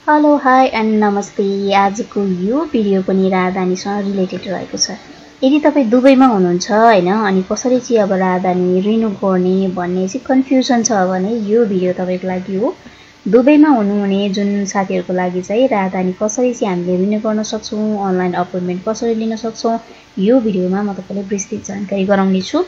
Hello hi and नमस्ते। आजको यो भिडियो पनि राजधानीसँग रिलेटेड रहेको छ। यदि तपाईँ दुबईमा हुनुहुन्छ हैन अनि कसरी चाहिँ अब राजधानी रिन्यू गर्ने भन्ने चाहिँ कन्फ्युजन छ भने यो भिडियो तपाईको लागि हो। दुबईमा हुनुहुने जुन साथीहरुको लागि चाहिँ राजधानी कसरी चाहिँ हामीले रिन्यू गर्न सक्छौं, अनलाइन अपोइन्टमेन्ट कसरी लिन सक्छौं, यो भिडियोमा म तपाईलाई विस्तृत जानकारी गराउने छु।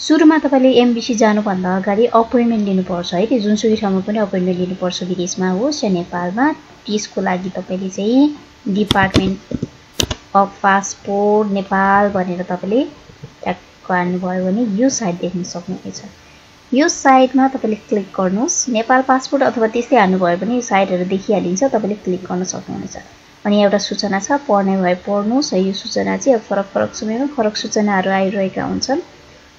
सुरुमा तपाईले एमबीसी जानुभन्दा अगाडि अपोइन्टमेन्ट लिनुपर्छ है। त्यो जुनसुकै ठाउँमा पनि अपोइन्टमेन्ट लिनुपर्छ, विदेशमा होस् या नेपालमा। त्यसको लागि तपाईले चाहिँ डिपार्टमेन्ट अफ पासपोर्ट नेपाल भनेर तपाईले ट्याग हाल्नुभयो भने यो साइट देख्न सक्नुहुनेछ। यो साइटमा तपाईले क्लिक गर्नुहोस्। नेपाल पासपोर्ट अथवा त्यस्तै हाल्नुभयो भने यो साइटहरु देखिहालिन्छ, तपाईले क्लिक गर्न सक्नुहुनेछ। अनि एउटा सूचना छ, पढ्ने भए पढ्नुस्। यो सूचना चाहिँ फरक समयमा फरक सूचनाहरु आइरहेका हुन्छन्।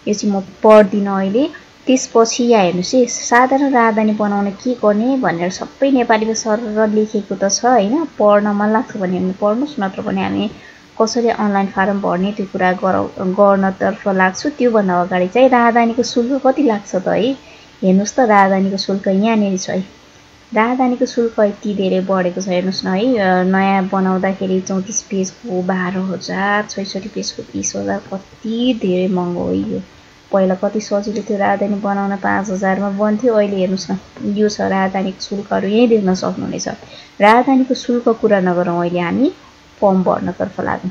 यो चाहिँ म पढ्दिन अहिले। त्यसपछि यहाँ हेर्नुस् है, साधारण राजधानी बनाउन के गर्ने भनेर सबै नेपालीमा सरर लेखेको त छ हैन। पढ्न मन लाग्छ भने हामी पढ्नुस्, नत्र भने हामी कसरी अनलाइन फारम भर्ने त्यो कुरा गर्नतर्फ लाग्छु। त्यो भन्दा अगाडि चाहिँ राजधानीको शुल्क कति लाग्छ त है। हेर्नुस् त राजधानीको शुल्क यहाँनेरि छ है। राजधानीको शुल्क यति धेरै बढेको छ, हेर्नुस् न है। नयाँ बनाउँदाखेरि 34 पेजको 12,000, 66 पेजको 30,000, कति धेरै महँगो हो यो। पहिला कति सजिलो थियो, राजधानी बनाउन 5,000 मा बन्थ्यो। अहिले हेर्नुस् न, यो छ राजधानीको शुल्कहरु, यही देख्न सक्नुहुनेछ। राजधानीको शुल्क कुरा नगरौँ, अहिले हामी फर्म भर्नतर्फ लागौं।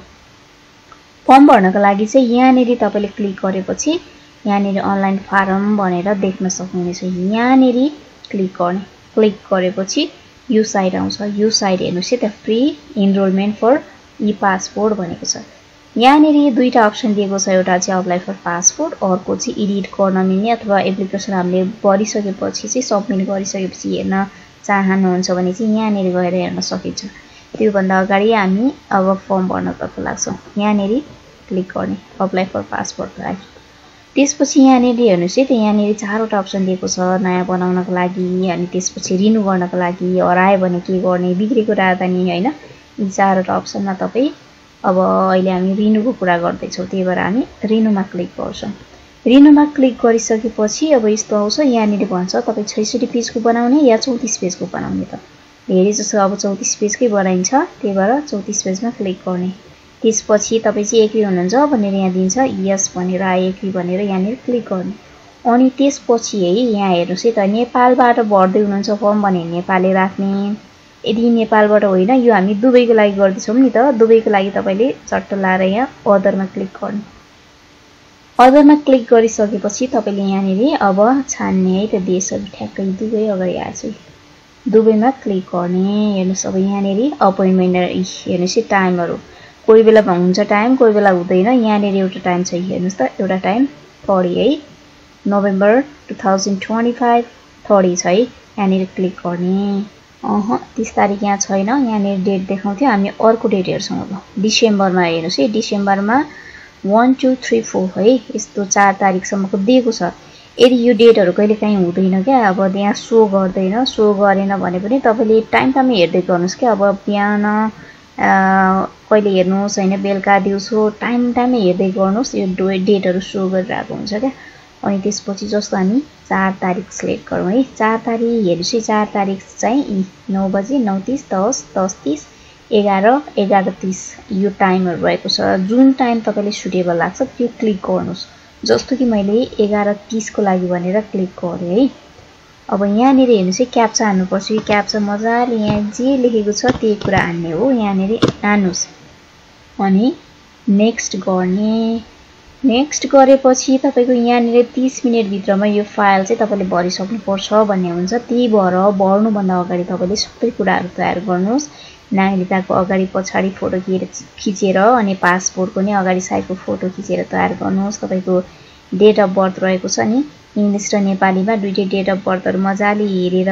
फर्म भर्नको लागि चाहिँ यहाँनेरि तपाईले क्लिक गरेपछि यहाँनेरि अनलाइन फारम भनेर देख्न सक्नुहुनेछ। यहाँनेरि क्लिक गर्ने। क्लिक गरेपछि यो साइट आउँछ। यो साइट हेर्नुस् है, त free enrolment for e passport भनेको छ। यहाँनेरि दुईटा अप्सन दिएको छ, एउटा चाहिँ अप्लाई फर पासपोर्ट, अर्को चाहिँ एडिट गर्न मिल्ने अथवा एप्लिकेसन हामीले भरिसकेपछि चाहिँ सबमिट गरिसकेपछि हेर्न चाहनुहुन्छ भने चाहिँ यहाँनेरि गएर हेर्न सकिन्छ। त्यो भन्दा अगाडि हामी अब फर्म भर्नतर्फ लाग्छौं। यहाँनेरि क्लिक गर्ने, अप्लाई फर पासपोर्टको लागि। त्यसपछि यहाँनेरि हेर्नुस् है, त यहाँनेरि चारवटा अप्सन दिएको छ, नयाँ बनाउनको लागि, अनि त्यसपछि रिन्यू गर्नको लागि, हरायो भने के गर्ने, बिग्रेको राजधानी हैन। यी चारवटा अप्सनमा तपाई अब अहिले हामी रिन्यूको कुरा गर्दै छौं, त्यही भएर हामी रिन्यूमा क्लिक गर्छौं। रिन्यूमा क्लिक गरिसकेपछि अब यस्तो आउँछ। यहाँनेरि भन्छ तपाई 66 पेजको बनाउने या 34 पेजको बनाउने त। धेरै जसो अब 34 पेजकै बनाइन्छ, त्यही भएर 34 पेजमा क्लिक गर्ने। त्यसपछि तपाई चाहिँ एग्री हुनुहुन्छ भनेर यहाँ दिन्छ, यस भनेर आई एग्री भनेर यहाँनेर क्लिक गर्ने। अनि त्यसपछि है यहाँ हेर्नुस् है, त नेपालबाट भर्दै हुनुहुन्छ फर्म भने नेपालले राख्ने। यदि नेपालबाट होइन, यो हामी दुबईको लागि गर्दै छौं नि त, दुबईको लागि तपाईले चट्ट लाएर यहाँ अदरमा क्लिक गर्ने। अदरमा क्लिक गरिसकेपछि तपाईले यहाँनेरि अब छान्ने है, त देशहरु ठ्याक्कै दुबई अगाडि आछ। दुबईमा क्लिक गर्ने। हेर्नुस् अब यहाँनेरि अपोइन्टमेन्ट हेर्नुस् है, टाइमहरु कोही बेला हुन्छ टाइम, कोही बेला हुँदैन। यहाँनेरि एउटा टाइम छ, हेर्नुस् त, एउटा टाइम 30 है, नोभेम्बर 2025 30 छ है। यहाँनेरि क्लिक गर्ने। 30 तारिख यहाँ छैन, यहाँनेरि डेट देखाउँथ्यो, हामी अर्को डेट हेर्छौं। अब डिसेम्बरमा हेर्नुस् है, डिसेम्बरमा 1 2 3 4 है, यस्तो 4 तारिखसम्मको दिएको छ। यदि यो डेटहरु कहिले काहीँ हुँदैन क्या, अब यहाँ सो गर्दैन, सो गरेन भने पनि तपाईले टाइममै हेर्दै गर्नुस् के। अब बिहान कहिले हेर्नुस् हैन, बेलुका दिउँसो टाइममै हेर्दै गर्नुस्, यो डेटहरु सो गरिरहेको हुन्छ क्या। अनि त्यसपछि जस्तो हामी 4 तारिख सिलेक्ट गरौँ है। 4 तारिख हेर्नुस् है, 4 तारिख चाहिँ 9 बजे, 9:30, 10, 10:30, 11, 11:30 यो टाइमहरु रहेको छ। जुन टाइम तपाईले सुटेबल लाग्छ त्यो क्लिक गर्नुस्। जस्तो कि मैले 11:30 को लागि भनेर क्लिक गरे है। अब यहाँनेरि हेर्नुस् है, क्याप्चा हाल्नुपर्छ। यो क्याप्चा मजाले यहाँ जे लेखेको छ त्यही कुरा हाल्ने हो। यहाँनेरि हाल्नुस् अनि नेक्स्ट गर्ने। नेक्स्ट गरेपछि तपाईको यहाँनेरि 30 मिनेट भित्रमा यो फाइल चाहिँ तपाईले भरिसक्नुपर्छ भन्ने हुन्छ। त्यही भएर भर्नु भन्दा अगाडि तपाईले सबै कुराहरु तयार गर्नुस्। नागरिकताको अगाडि पछाडी फोटो खिचेर अनि पासपोर्टको नि अगाडि साइडको फोटो खिचेर तयार गर्नुस्। तपाईको डेट अफ बर्थ रहेको छ नि, इंग्लिश र नेपालीमा दुईटै डेट अफ बर्थहरु मजाले हेरेर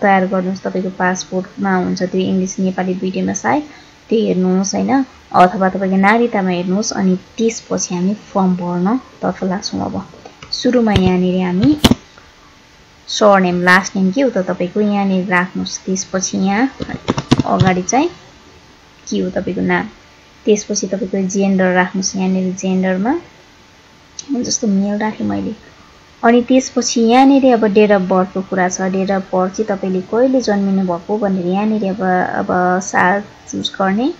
तयार गर्नुस्। तपाईको पासपोर्टमा हुन्छ त्यो इंग्लिश नेपाली दुईटैमा सायद, त्यो हेर्नुस् हैन, अथवा तपाईको नागरिकतामा हेर्नुस्। अनि त्यसपछि हामी फर्म भर्न तर्फ लाग्छौं। अब सुरुमा यहाँनेरि हामी सरनेम लास्ट नेम के हो त तपाईको यहाँनेरि राख्नुस्। त्यसपछि यहाँ अगाडि चाहिँ के हो तपाईको नाम, त्यसपछि तपाईको जेन्डर राख्नुस्। यहाँनेरि जेन्डरमा जस्तो मेल राखे मैले, अनि त्यसपछि यहाँनिर अब डेट अफ बर्थको कुरा छ। डेट अफ बर्थ चाहिँ तपाईँले कहिले जन्मिनु भएको भनेर यहाँनिर अब साल चुज गर्ने।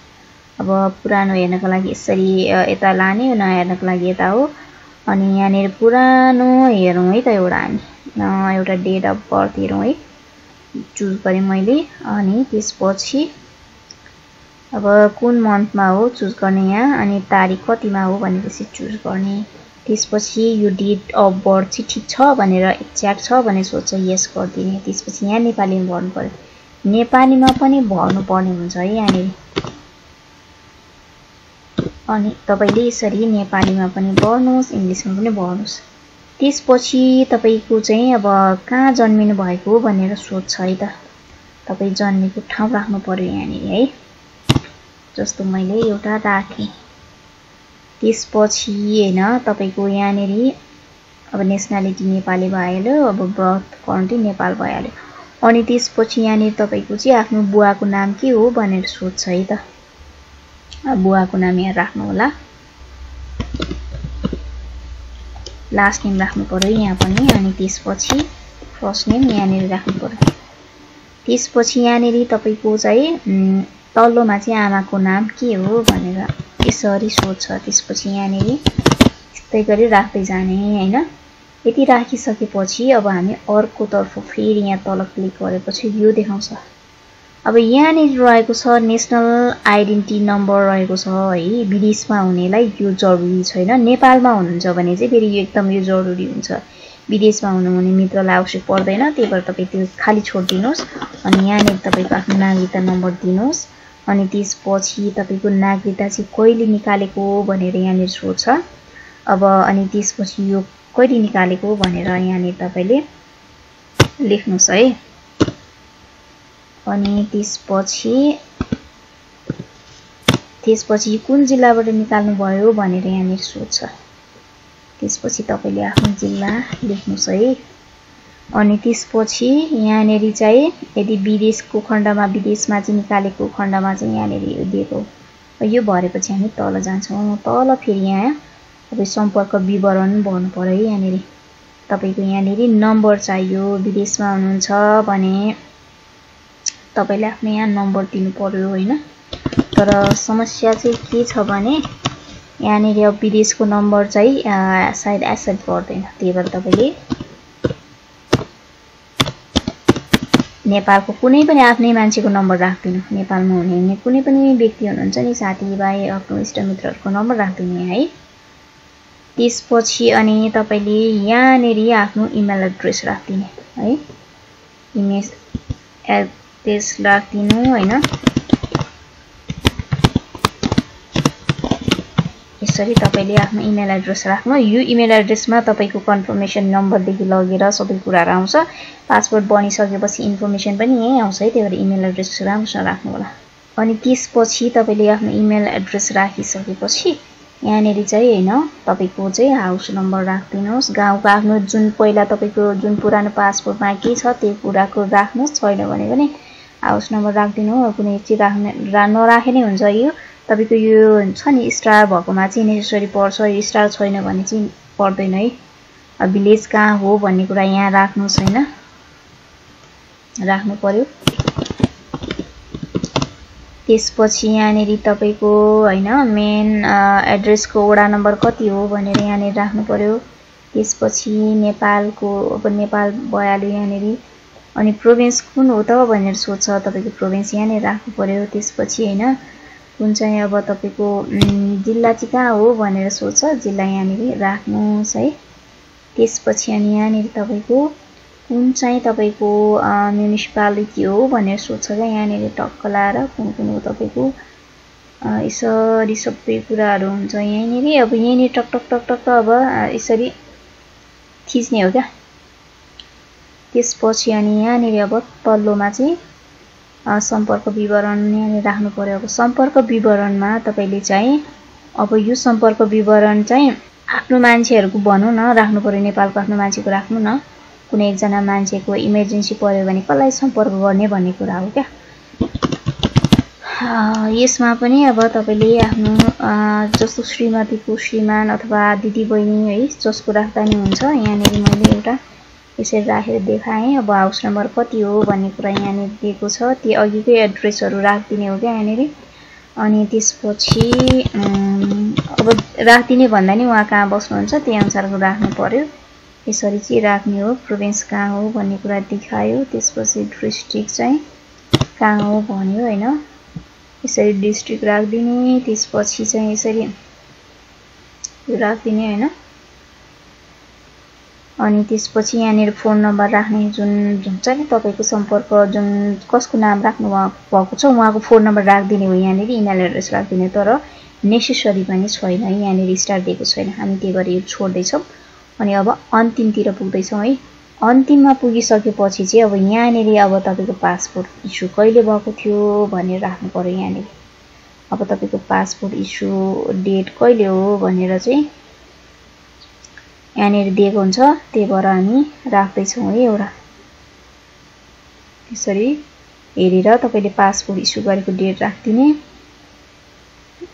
अब पुरानो हेर्नको लागि यसरी यता लाने, नयाँ हेर्नको लागि यता हो। अनि यहाँनिर पुरानो हेरौँ है त, एउटा डेट अफ बर्थ हेरौँ है, चुज गरेँ मैले। अनि त्यसपछि अब कुन मन्थमा हो चुज गर्ने यहाँ, अनि तारिक कतिमा हो भनेर चाहिँ चुज गर्ने। त्यसपछि यो डेट अफ बर्थ चाहिँ ठिक छ भनेर, एक्ज्याक्ट छ भनेर सोध्छ, यस गरिदिने। त्यसपछि यहाँ नेपालीमा भर्नु पर्यो, नेपालीमा पनि भर्नु पर्ने हुन्छ है यहाँनिर। अनि तपाईँले यसरी नेपालीमा पनि भर्नुहोस्, इङ्ग्लिसमा पनि भर्नुहोस्। त्यसपछि तपाईँको चाहिँ अब कहाँ जन्मिनु भएको भनेर सोध्छ है त, तपाईँ जन्मेको ठाउँ राख्नु पर्यो यहाँनिर है, जस्तो मैले एउटा राखेँ। त्यसपछि हैन तपाईको यहाँनेरि अब नेसनालिटी नेपाली भइहाल्यो, अब बर्थ कन्ट्री नेपाल भइहाल्यो। अनि त्यसपछि यहाँनेरि तपाईको चाहिँ आफ्नो बुवाको नाम के हो भनेर सोध्छ है त। बुवाको नाम यहाँ राख्नु होला, लास्ट नेम राख्नु पर्यो यहाँ पनि। अनि त्यसपछि फर्स्ट नेम यहाँनेरि राख्नु पर्यो। त्यसपछि यहाँनेरि तपाईको चाहिँ तल्लोमा चाहिँ आमाको नाम के हो भनेर यसरी सोध्छ। त्यसपछि यहाँनेरि यस्तै गरी राख्दै जाने हैन। यति राखिसकेपछि अब हामी अर्कोतर्फ फेरि यहाँ तल क्लिक गरेपछि यो देखाउँछ। अब यहाँनेरि रहेको छ नेसनल आइडेन्टिटी नम्बर रहेको छ है। विदेशमा हुनेलाई यो जरुरी छैन, नेपालमा हुनुहुन्छ भने चाहिँ फेरि यो एकदम यो जरुरी हुन्छ। विदेशमा हुनुहुने मित्रलाई आवश्यक पर्दैन, त्यही भएर तपाईँ त्यो खाली छोडिदिनुहोस्। अनि यहाँनेरि तपाईको आफ्नो नागरिकता नम्बर दिनुहोस्। अनि त्यसपछि तपाईको नागरिकता चाहिँ कहिले निकालेको भनेर यहाँनिर सोध्छ। अब अनि त्यसपछि यो कहिले निकालेको भनेर यहाँनिर तपाईले लेख्नुस् है। अनि त्यसपछि कुन जिल्लाबाट निकाल्नु भयो भनेर यहाँनिर सोध्छ। त्यसपछि तपाईले आफ्नो जिल्ला लेख्नुस् है। अनि त्यसपछि यहाँनेरि चाहिँ यदि विदेशको खण्डमा विदेशमा चाहिँ निकालेको खण्डमा चाहिँ यहाँनेरि दिएको यो भरेपछि हामी तल जान्छौँ। तल फेरि यहाँ तपाईँ सम्पर्क विवरण भर्नु पर्यो है। यहाँनेरि तपाईको यहाँनेरि नम्बर चाहियो। विदेशमा हुनुहुन्छ भने तपाईले आफ्नो यहाँ नम्बर दिनु पर्यो हैन। तर समस्या चाहिँ के छ भने यहाँनेरि अब विदेशको नम्बर चाहिँ सायद एक्सेप्ट गर्दैन, त्यही भएर तपाईले नेपालको कुनै पनि आफ्नै मान्छेको नम्बर राख्दिनु। नेपालमा हुने कुनै पनि व्यक्ति हुनुहुन्छ नि, साथीभाइ आफ्नो इष्टमित्रहरूको नम्बर राख्दिनु है। त्यसपछि अनि तपाईले यहाँनेरि आफ्नो इमेल एड्रेस राख्दिने है। इमेल एड्रेस राख्दिनु हैन। यसरी तपाईले आफ्नो इमेल एड्रेस राख्नु। यो इमेल एड्रेसमा तपाईको कन्फर्मेसन नम्बरदेखि लगेर सबै कुराहरु आउँछ। पासपोर्ट बनिसकेपछि इन्फर्मेसन पनि यही आउँछ है, त्यही भएर इमेल एड्रेस राम्रोसँग राख्नु होला। अनि त्यसपछि तपाईले आफ्नो इमेल एड्रेस राखिसकेपछि यहाँनेरि चाहिँ हैन तपाईको चाहिँ हाउस नम्बर राख्दिनुस्। गाउँको आफ्नो जुन पहिला तपाईको जुन पुरानो पासपोर्टमा के छ त्यो कुराको राख्नुस्, छैन भने पनि हाउस नम्बर राख्दिनु। कुनै चाहिँ नराखे नै हुन्छ। यो तपाईको यो छ नि स्टार भएकोमा चाहिँ नेसेसरी पर्छ, स्टार छैन भने चाहिँ पर्दैन है। भिलेज कहाँ हो भन्ने कुरा यहाँ राख्नुस् हैन, राख्नु पर्यो। त्यसपछि यहाँनेरि तपाईको हैन मेन एड्रेसको वडा नम्बर कति हो भनेर यहाँनेरि राख्नु पर्यो। त्यसपछि नेपालको अब नेपाल भइहाल्यो यहाँनेरि। अनि प्रोभिन्स कुन हो त भनेर सोध्छ, तपाईको प्रोभिन्स यहाँनेरि राख्नु पर्यो। त्यसपछि हैन कुन चाहिँ अब तपाईको जिल्ला चाहिँ कहाँ हो भनेर सोध्छ, जिल्ला यहाँनेरि राख्नुस् है। त्यसपछि अनि यहाँनेरि तपाईको कुन चाहिँ तपाईको म्युनिसिपालिटी हो भनेर सोध्छ क्या, यहाँनेरि टक्क लाएर कुन कुन हो तपाईको यसरी सबै कुराहरु हुन्छ यहाँनेरि। अब यहाँनेरि टक टक टक टक अब यसरी थिच्ने हो क्या। त्यसपछि अनि यहाँनेरि अब तल्लोमा चाहिँ सम्पर्क विवरण यहाँनेरि राख्नु पर्यो। अब सम्पर्क विवरणमा तपाईले चाहिँ अब यो सम्पर्क विवरण चाहिँ आफ्नो मान्छेहरुको भनौं न राख्नु पर्यो, नेपालको आफ्नो मान्छेको राख्नु न। कुनै एकजना मान्छेको इमर्जेन्सी पर्यो भने कसलाई सम्पर्क गर्ने भन्ने कुरा हो क्या। यसमा पनि अब तपाईले आफ्नो जस्तो श्रीमतीको श्रीमान अथवा दिदी बहिनी है जसको राख्दा नि हुन्छ। यहाँनेरि मैले एउटा यसरी राखेर देखाएँ। अब हाउस नम्बर कति हो भन्ने कुरा यहाँनेरि दिएको छ, त्यो अघिकै एड्रेसहरु राखिदिने हो क्या यहाँनेरि। अनि त्यसपछि अब राखिदिने भन्दा नि उहाँ कहाँ बस्नुहुन्छ त्यही अनुसारको राख्नु पर्यो। यसरी चाहिँ राख्ने हो। प्रोभिन्स कहाँ हो भन्ने कुरा देखायो। त्यसपछि डिस्ट्रिक्ट चाहिँ कहाँ हो भन्यो हैन, यसरी डिस्ट्रिक्ट राखिदिने। त्यसपछि चाहिँ यसरी राखिदिने हैन। अनि त्यसपछि यहाँनेर फोन नम्बर राख्ने जुन हुन्छ नि तपाईको सम्पर्क जुन कसको नाम राख्नु भएको छ उहाँको फोन नम्बर राखिदिने हो। यहाँनेर इमेल एड्रेस राखिदिने, तर नेसेसरी पनि छैन है, यहाँनेर स्टार दिएको छैन। हामी त्यो गरी छोड्दै छौं। अनि अब अन्तिमतिर पुग्दै छौं है। अन्तिममा पुगिसकेपछि चाहिँ अब यहाँनेर अब तपाईको पासपोर्ट इस्यु कहिले भएको थियो भनेर राख्नु पर्यो। यहाँनेर अब तपाईको पासपोर्ट इस्यु डेट कहिले हो भनेर चाहिँ यहाँनेर दिएको हुन्छ। त्यही भएर हामी राख्दै छौं है एउटा। त्यसरी हेरेर तपाईले पासपोर्ट इस्यु गरेको डेट राख्दिने।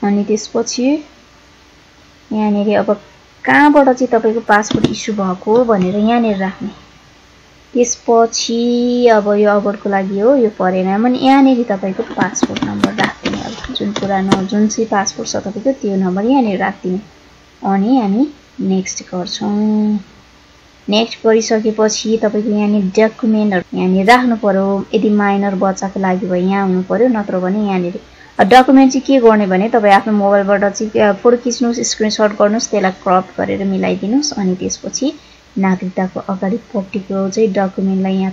अनि त्यसपछि यहाँनेर अब कहाँबाट चाहिँ तपाईको पासपोर्ट इस्यु भएको भनेर यहाँनेर राख्ने। त्यसपछि अब यो अबरको लागि हो, यो परेन भने यहाँनेर तपाईको पासपोर्ट नम्बर राख्दिने। अब जुन पुरानो जुन चाहिँ पासपोर्ट छ तपाईको त्यो नम्बर यहाँनेर राख्दिने। अनि हामी नेक्स्ट गर्छौं। नेक्स्ट गरिसकेपछि तपाईको यहाँनेर डकुमेन्टहरु यहाँनेर राख्नु पर्यो। यदि माइनर बच्चाको लागि भए यहाँ हुनु पर्यो, नत्र भने यहाँनेर डकुमेन्ट चाहिँ के गर्ने भने तपाई आफ्नो मोबाइलबाट चाहिँ फोटो खिच्नुस्, स्क्रिनशट गर्नुस्, त्यसलाई क्रप गरेर मिलाइदिनुस्। अनि त्यसपछि नागरिकताको अगाडिपट्टिको चाहिँ डकुमेन्टलाई यहाँ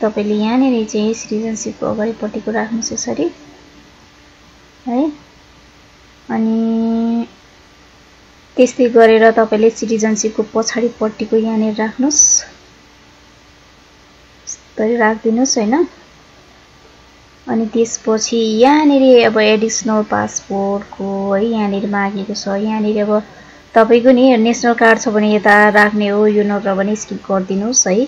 तपाईले यहाँनेर चाहिँ सिटिजनशिपको अगाडिपट्टिको राख्नुस् यसरी है। अनि त्यस्तै गरेर तपाईले सिटिजनशिपको पछाडिपट्टिको यहाँनेर राख्नुस्। यसरी राखिदिनुस् हैन। अनि त्यसपछि यहाँनेर अब एडिसनल पासपोर्टको है यहाँनेर मागेको छ। यहाँनेर अब तपाईको नि नेशनल कार्ड छ भने यता राख्ने हो, यो नत्र भने स्किप गरिदिनुस् है।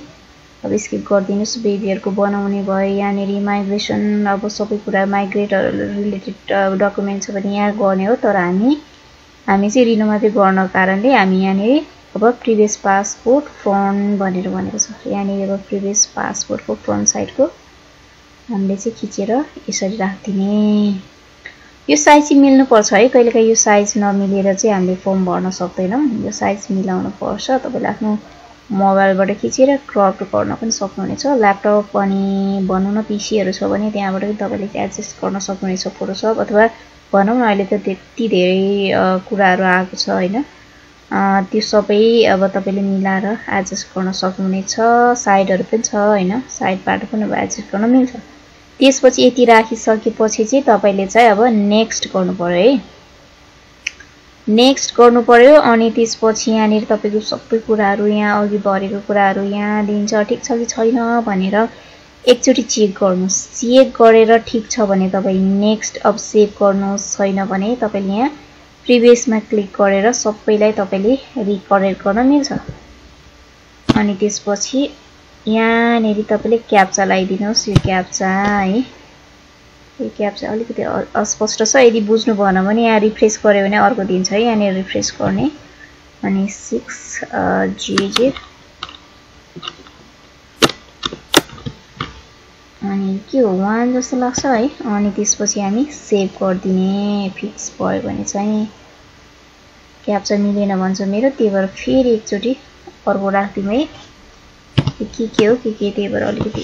अब स्किप गरिदिनुस्। बेबीहरुको बनाउने भए यहाँनेर माइग्रेसन अब सबै कुरा माइग्रेट रिलेटेड डकुमेन्ट छ भने यहाँ गर्ने हो। तर हामी चाहिँ रिनो मात्रै गर्न कारणले हामी यहाँनेर अब प्रिभियस पासपोर्ट फ्रन्ट भनेर भनेको छ। यहाँनेर अब प्रिभियस पासपोर्टको फ्रन्ट साइडको हामीले चाहिँ खिचेर यसरी राख्दिने। यो साइज चाहिँ मिल्नु पर्छ है। कहिलेकाहीँ यो साइज नमिलेर चाहिँ हामीले फर्म भर्न सक्दैनौं। यो साइज मिलाउनु पर्छ। तपाईले आफ्नो मोबाइलबाट खिचेर क्रप गर्न पनि सक्नुहुनेछ। ल्यापटप अनि भनौं न पीसीहरु छ भने त्यहाँबाट पनि तपाईले एडजस्ट गर्न सक्नुहुनेछ फोटोशप। अथवा भनौं न अहिले त त्यति धेरै कुराहरु आएको छ हैन, त्यो सबै अब तपाईले मिलाएर एडजस्ट गर्न सक्नुहुनेछ। साइडहरु पनि छ हैन, साइडबाट पनि एडजस्ट गर्न मिल्छ। त्यसपछि यति राखिसकेपछि चाहिँ तपाईले चाहिँ अब नेक्स्ट गर्नु पर्यो है। नेक्स्ट गर्नु पर्यो। अनि त्यसपछि यहाँनेर तपाईको सबै कुराहरु यहाँ अघि भरेको कुराहरु यहाँ दिन्छ ठीक छ कि छैन भनेर एकचोटी चेक गर्नुस्। चेक गरेर ठीक छ भने तपाई नेक्स्ट अब सेभ गर्नुस्, छैन भने तपाईले यहाँ प्रिभियसमा क्लिक गरेर सबैलाई तपाईले रिकरेक्ट गर्न मिल्छ। अनि त्यसपछि यहाँनेर तपाईले क्याप्चा लगाइदिनुस्। यो क्याप्चा है, यो क्याप्चा अलिकति अस्पष्ट छ। यदि बुझ्नु भएन भने यहाँ रिफ्रेश गर्यो भने अर्को दिन्छ है। यहाँनेर रिफ्रेश गर्ने। अनि 6JJ अनि के हो 1 जस्तो लाग्छ है। अनि त्यसपछि हामी सेभ गरिदिने। फिक्स भयो भने चाहिँ क्याप्चा मिलेन भन्छ मेरो, त्यही भएर फेरि एकचोटी अर्को राख्दिम है। के हो के त्यही भएर अलिकति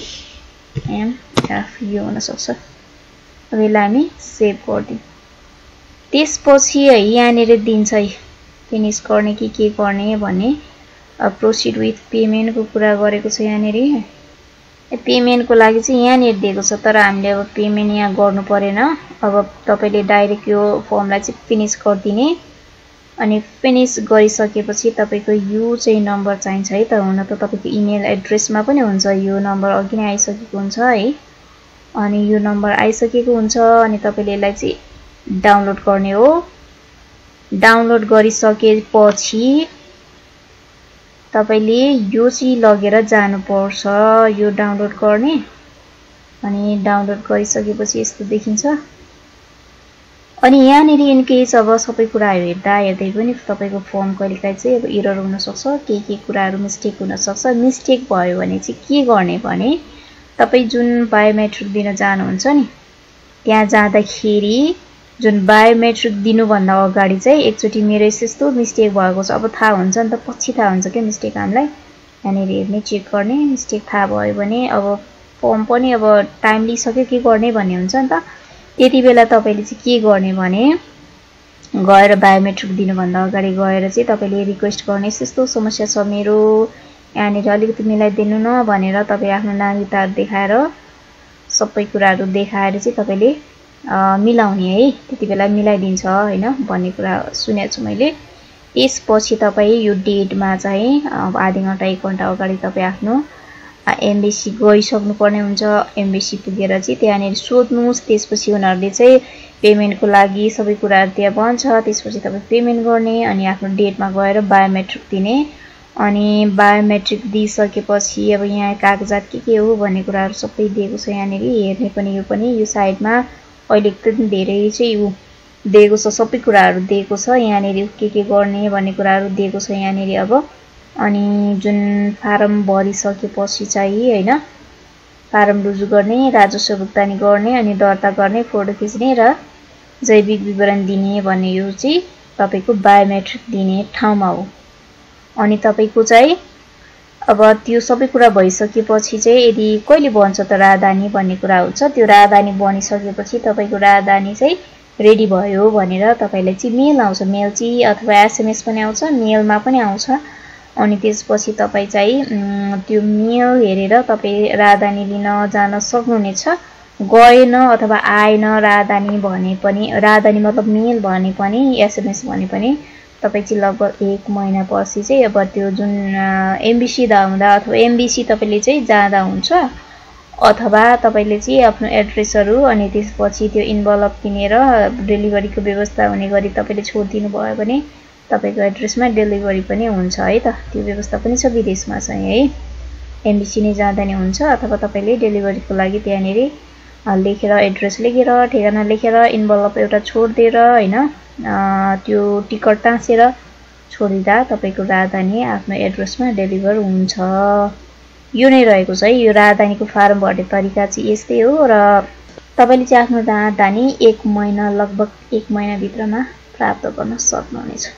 MF यो हुन सक्छ। अब यसलाई हामी सेभ गरिदिउँ। त्यसपछि है यहाँनेर दिन्छ है फिनिश गर्ने कि के गर्ने भन्ने। प्रोसिड विथ पेमेन्टको कुरा गरेको छ यहाँनेर। पेमेन्टको लागि चाहिँ यहाँनेर दिएको छ, तर हामीले अब पेमेन्ट यहाँ गर्नु परेन। अब तपाईले डाइरेक्ट यो फर्मलाई चाहिँ फिनिश गरिदिने। अनि फिनिश गरिसकेपछि तपाईको यो चाहिँ नम्बर चाहिन्छ है। त हुन त तपाईको इमेल एड्रेसमा पनि हुन्छ यो नम्बर, अघि नै आइसकेको हुन्छ है। अनि यो नम्बर आइसकेको हुन्छ। अनि तपाईले यसलाई चाहिँ डाउनलोड गर्ने हो। डाउनलोड गरिसकेपछि तपाईले यो चाहिँ लगेर जानुपर्छ। यो डाउनलोड गर्ने अनि डाउनलोड गरिसकेपछि यस्तो देखिन्छ। अनि यहाँनिर इनकेस अब सबै कुराहरू हेर्दै पनि तपाईँको फर्म कहिलेकाहीँ चाहिँ अब एरर हुनसक्छ, के कुराहरू मिस्टेक हुनसक्छ। मिस्टेक भयो भने चाहिँ के गर्ने भने तपाईँ जुन बायोमेट्रिक दिन जानुहुन्छ नि, त्यहाँ जाँदाखेरि जुन बायोमेट्रिक दिनुभन्दा अगाडि चाहिँ एकचोटि मेरो यस्तो मिस्टेक भएको छ। अब थाहा हुन्छ नि त, पछि थाहा हुन्छ क्या मिस्टेक हामीलाई। यहाँनिर हेर्ने, चेक गर्ने, मिस्टेक थाहा भयो भने अब फर्म पनि अब टाइम लिइसक्यो के गर्ने भन्ने हुन्छ नि त। त्यति बेला तपाईँले चाहिँ के गर्ने भने गएर बायोमेट्रिक दिनुभन्दा अगाडि गएर चाहिँ तपाईँले रिक्वेस्ट गर्ने, यस्तो समस्या छ मेरो, यहाँनिर अलिकति मिलाइदिनु न भनेर तपाईँ आफ्नो नागरिकताहरू देखाएर सबै कुराहरू देखाएर चाहिँ तपाईँले मिलाउने है। त्यति बेला मिलाइदिन्छ होइन भन्ने कुरा सुनेको छु मैले। त्यसपछि तपाईँ यो डेटमा चाहिँ आधी घन्टा 1 घन्टा अगाडि तपाईँ आफ्नो एम्बेसी गइसक्नु पर्ने हुन्छ। एम्बेसी पुगेर चाहिँ त्यहाँनिर सोध्नुहोस्। त्यसपछि उनीहरूले चाहिँ पेमेन्टको लागि सबै कुराहरू त्यहाँ भन्छ। त्यसपछि तपाईँ पेमेन्ट गर्ने अनि आफ्नो डेटमा गएर बायोमेट्रिक दिने। अनि बायोमेट्रिक दिइसकेपछि अब यहाँ कागजात के हो भन्ने कुराहरू सबै दिएको छ। यहाँनिर हेर्ने पनि यो साइडमा अहिले एकदम धेरै चाहिँ दिएको छ, सबै कुराहरू दिएको छ। यहाँनिर के गर्ने भन्ने कुराहरू दिएको छ यहाँनिर अब। अनि जुन फारम भरिसकेपछि चाहिँ होइन, फारम रुजु गर्ने, राजस्व भुक्तानी गर्ने अनि दर्ता गर्ने, फोटो खिच्ने र जैविक विवरण दिने भन्ने यो चाहिँ तपाईँको बायोमेट्रिक दिने ठाउँमा हो। अनि तपाईँको चाहिँ अब त्यो सबै कुरा भइसकेपछि चाहिँ यदि कहिले बन्छ त राजधानी भन्ने कुरा हुन्छ। त्यो राजधानी बनिसकेपछि तपाईँको राजधानी चाहिँ रेडी भयो भनेर तपाईँलाई चाहिँ मेल आउँछ। मेल चाहिँ अथवा एसएमएस पनि आउँछ, मेलमा पनि आउँछ। अनि त्यसपछि तपाईँ चाहिँ त्यो मेल हेरेर तपाईँ राजधानी लिन जान सक्नुहुनेछ। गएन अथवा आएन राजधानी भने पनि, राजधानी मतलब मेल भने पनि एसएमएस भने पनि तपाईँ चाहिँ लगभग 1 महिना पछि चाहिँ अब त्यो जुन एमबिसी हुँदा अथवा एमबिसी तपाईँले चाहिँ जाँदा हुन्छ अथवा तपाईँले चाहिँ आफ्नो एड्रेसहरू अनि त्यसपछि त्यो इन्भलप किनेर डेलिभरीको व्यवस्था हुने गरी तपाईँले छोडिदिनु भयो भने तपाईँको एड्रेसमा डेलिभरी पनि हुन्छ है त। त्यो व्यवस्था पनि छ विदेशमा चाहिँ है। एमबिसी नै जाँदा नि हुन्छ अथवा तपाईँले डेलिभरीको लागि त्यहाँनिर लेखेर एड्रेस लेखेर ठेगाना लेखेर इन्भलप एउटा छोडिदिएर होइन त्यो टिकट टाँसेर छोडिदिँदा तपाईँको राजधानी आफ्नो एड्रेसमा डेलिभर हुन्छ। यो नै रहेको छ है। यो राजधानीको फारम भर्ने तरिका चाहिँ यस्तै हो र तपाईँले चाहिँ आफ्नो राजधानी 1 महिना लगभग 1 महिनाभित्रमा प्राप्त गर्न सक्नुहुनेछ।